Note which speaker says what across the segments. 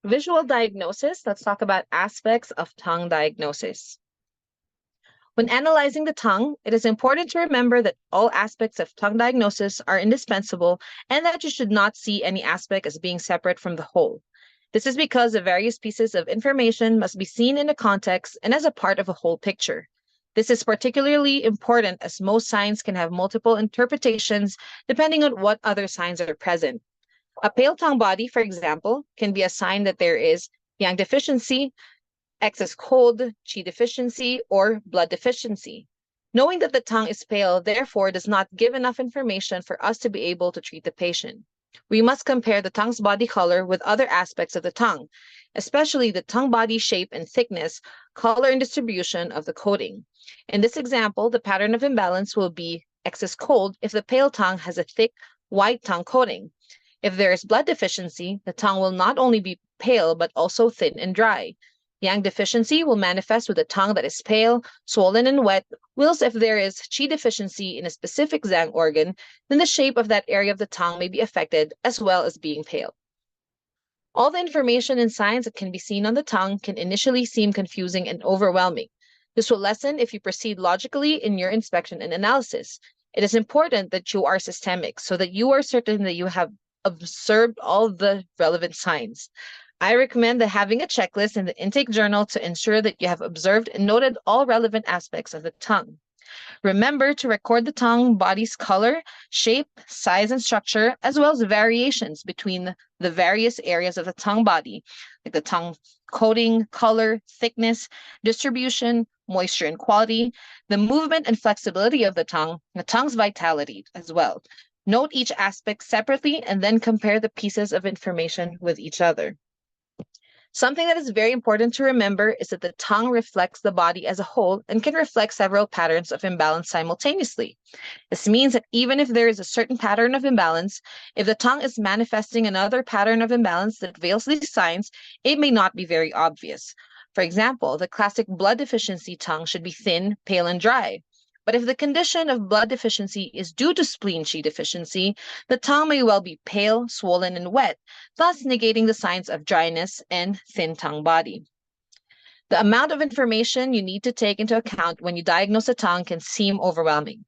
Speaker 1: Visual diagnosis, let's talk about aspects of tongue diagnosis. When analyzing the tongue, it is important to remember that all aspects of tongue diagnosis are indispensable and that you should not see any aspect as being separate from the whole. This is because the various pieces of information must be seen in a context and as a part of a whole picture. This is particularly important as most signs can have multiple interpretations depending on what other signs are present. A pale tongue body, for example, can be a sign that there is yang deficiency, excess cold, qi deficiency, or blood deficiency. Knowing that the tongue is pale, therefore, does not give enough information for us to be able to treat the patient. We must compare the tongue's body color with other aspects of the tongue, especially the tongue body shape and thickness, color, and distribution of the coating. In this example, the pattern of imbalance will be excess cold if the pale tongue has a thick, white tongue coating. If there is blood deficiency, the tongue will not only be pale but also thin and dry. Yang deficiency will manifest with a tongue that is pale, swollen, and wet, whilst if there is qi deficiency in a specific zhang organ, then the shape of that area of the tongue may be affected as well as being pale. All the information and signs that can be seen on the tongue can initially seem confusing and overwhelming. This will lessen if you proceed logically in your inspection and analysis. It is important that you are systemic so that you are certain that you have observed all the relevant signs. I recommend that having a checklist in the intake journal to ensure that you have observed and noted all relevant aspects of the tongue. Remember to record the tongue body's color, shape, size, and structure, as well as variations between the various areas of the tongue body, like the tongue coating, color, thickness, distribution, moisture and quality, the movement and flexibility of the tongue's vitality as well. Note each aspect separately and then compare the pieces of information with each other. Something that is very important to remember is that the tongue reflects the body as a whole and can reflect several patterns of imbalance simultaneously. This means that even if there is a certain pattern of imbalance, if the tongue is manifesting another pattern of imbalance that veils these signs, it may not be very obvious. For example, the classic blood deficiency tongue should be thin, pale, and dry. But if the condition of blood deficiency is due to spleen qi deficiency, the tongue may well be pale, swollen, and wet, thus negating the signs of dryness and thin tongue body. The amount of information you need to take into account when you diagnose a tongue can seem overwhelming.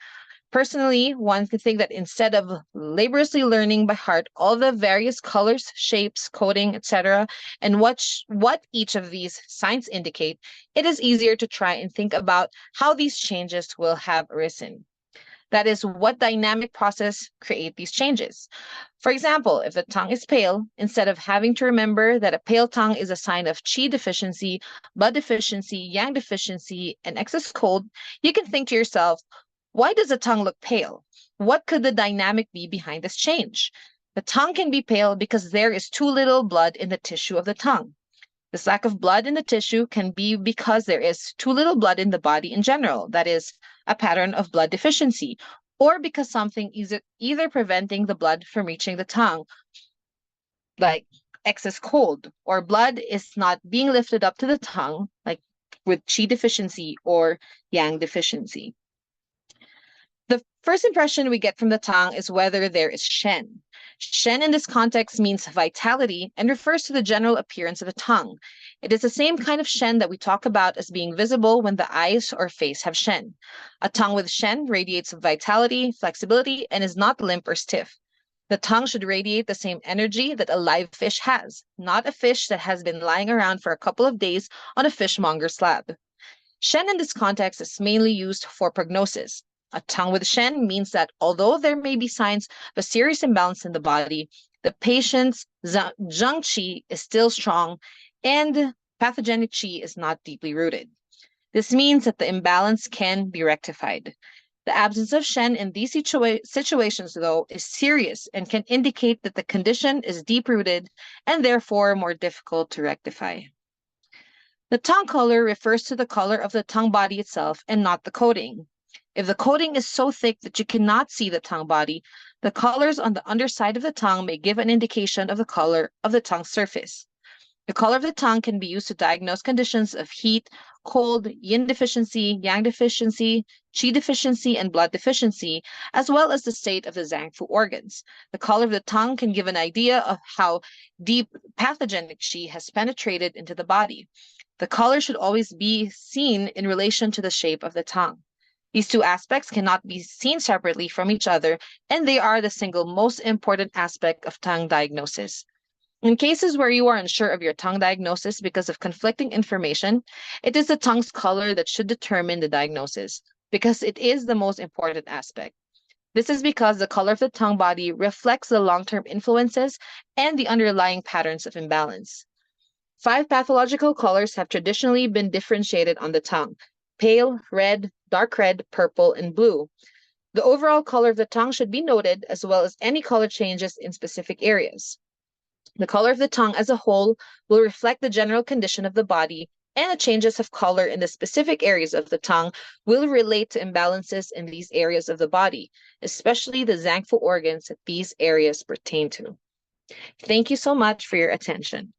Speaker 1: Personally, one can think that instead of laboriously learning by heart all the various colors, shapes, coating, etc., and what each of these signs indicate, it is easier to try and think about how these changes will have arisen. That is, what dynamic process create these changes. For example, if the tongue is pale, instead of having to remember that a pale tongue is a sign of qi deficiency, blood deficiency, yang deficiency, and excess cold, you can think to yourself, why does the tongue look pale? What could the dynamic be behind this change? The tongue can be pale because there is too little blood in the tissue of the tongue. This lack of blood in the tissue can be because there is too little blood in the body in general, that is, a pattern of blood deficiency, or because something is either preventing the blood from reaching the tongue, like excess cold, or blood is not being lifted up to the tongue, like with qi deficiency or yang deficiency. The first impression we get from the tongue is whether there is Shen. Shen in this context means vitality and refers to the general appearance of the tongue. It is the same kind of Shen that we talk about as being visible when the eyes or face have Shen. A tongue with Shen radiates vitality, flexibility, and is not limp or stiff. The tongue should radiate the same energy that a live fish has, not a fish that has been lying around for a couple of days on a fishmonger slab. Shen in this context is mainly used for prognosis. A tongue with Shen means that although there may be signs of a serious imbalance in the body, the patient's zhang qi is still strong and pathogenic qi is not deeply rooted. This means that the imbalance can be rectified. The absence of Shen in these situations, though, is serious and can indicate that the condition is deep-rooted and therefore more difficult to rectify. The tongue color refers to the color of the tongue body itself and not the coating. If the coating is so thick that you cannot see the tongue body, the colors on the underside of the tongue may give an indication of the color of the tongue surface. The color of the tongue can be used to diagnose conditions of heat, cold, yin deficiency, yang deficiency, qi deficiency, and blood deficiency, as well as the state of the zangfu organs. The color of the tongue can give an idea of how deep pathogenic qi has penetrated into the body. The color should always be seen in relation to the shape of the tongue. These two aspects cannot be seen separately from each other, and they are the single most important aspect of tongue diagnosis. In cases where you are unsure of your tongue diagnosis because of conflicting information, it is the tongue's color that should determine the diagnosis, because it is the most important aspect. This is because the color of the tongue body reflects the long-term influences and the underlying patterns of imbalance. 5 pathological colors have traditionally been differentiated on the tongue: pale, red, dark red, purple, and blue. The overall color of the tongue should be noted, as well as any color changes in specific areas. The color of the tongue as a whole will reflect the general condition of the body, and the changes of color in the specific areas of the tongue will relate to imbalances in these areas of the body, especially the zangfu organs that these areas pertain to. Thank you so much for your attention.